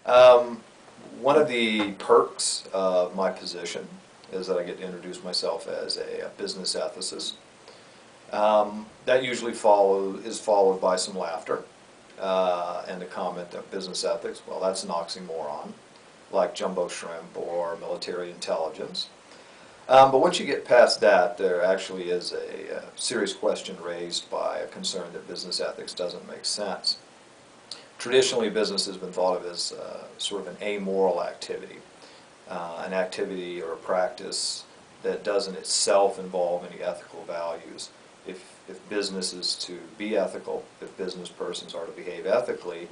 Um, One of the perks of my position is that I get to introduce myself as a business ethicist. That usually is followed by some laughter and a comment that business ethics, well, that's an oxymoron, like jumbo shrimp or military intelligence. But once you get past that, there actually is a serious question raised by a concern that business ethics doesn't make sense. Traditionally, business has been thought of as sort of an amoral activity, an activity or a practice that doesn't itself involve any ethical values. If business is to be ethical, if business persons are to behave ethically,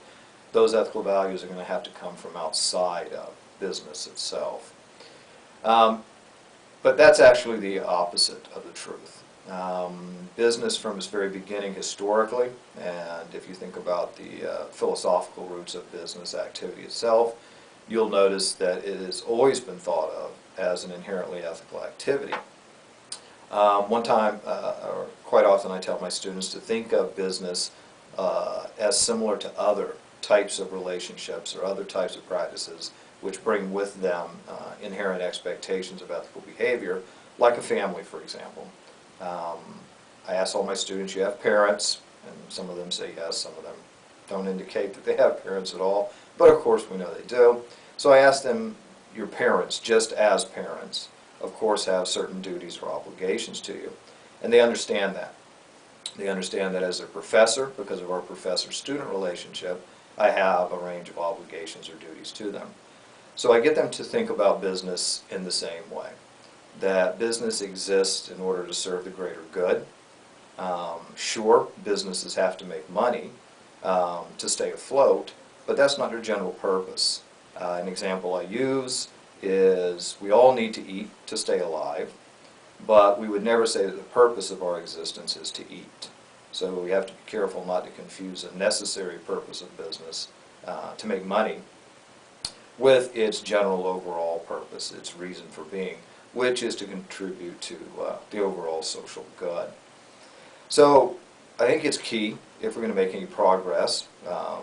those ethical values are going to have to come from outside of business itself. But that's actually the opposite of the truth. Business from its very beginning historically, and if you think about the philosophical roots of business activity itself, you'll notice that it has always been thought of as an inherently ethical activity. One time, or quite often, I tell my students to think of business as similar to other types of relationships or other types of practices which bring with them inherent expectations of ethical behavior, like a family, for example. I ask all my students, you have parents, and some of them say yes, some of them don't indicate that they have parents at all, but of course we know they do. So I ask them, your parents, just as parents, of course have certain duties or obligations to you, and they understand that. They understand that as their professor, because of our professor-student relationship, I have a range of obligations or duties to them. So I get them to think about business in the same way, that business exists in order to serve the greater good. Sure, businesses have to make money to stay afloat, but that's not their general purpose. An example I use is we all need to eat to stay alive, but we would never say that the purpose of our existence is to eat. So we have to be careful not to confuse a necessary purpose of business to make money with its general overall purpose, its reason for being, which is to contribute to the overall social good. So I think it's key, if we're going to make any progress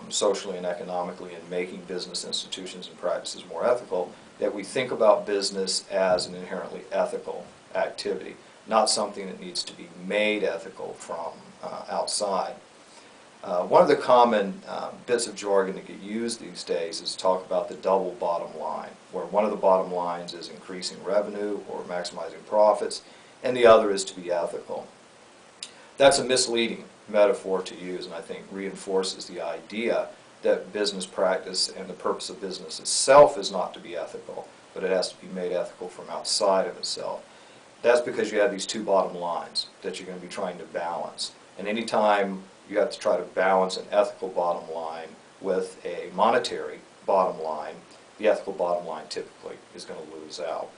socially and economically in making business institutions and practices more ethical, that we think about business as an inherently ethical activity, not something that needs to be made ethical from outside. One of the common bits of jargon that get used these days is to talk about the double bottom line, where one of the bottom lines is increasing revenue or maximizing profits, and the other is to be ethical. That's a misleading metaphor to use, and I think reinforces the idea that business practice and the purpose of business itself is not to be ethical, but it has to be made ethical from outside of itself. That's because you have these two bottom lines that you're going to be trying to balance. And anytime you have to try to balance an ethical bottom line with a monetary bottom line, the ethical bottom line typically is going to lose out.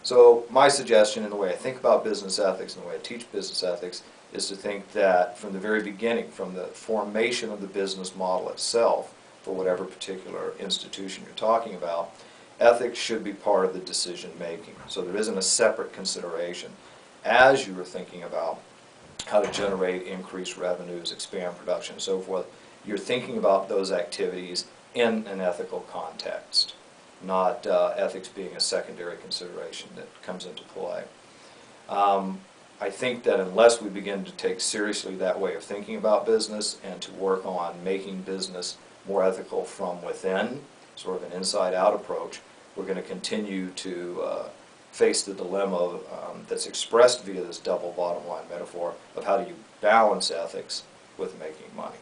So my suggestion in the way I think about business ethics and the way I teach business ethics is to think that from the very beginning, from the formation of the business model itself, for whatever particular institution you're talking about, ethics should be part of the decision making. So there isn't a separate consideration as you were thinking about how to generate increased revenues, expand production, and so forth. You're thinking about those activities in an ethical context, not ethics being a secondary consideration that comes into play. I think that unless we begin to take seriously that way of thinking about business and to work on making business more ethical from within, sort of an inside-out approach, we're going to continue to face the dilemma that's expressed via this double bottom line metaphor of how do you balance ethics with making money.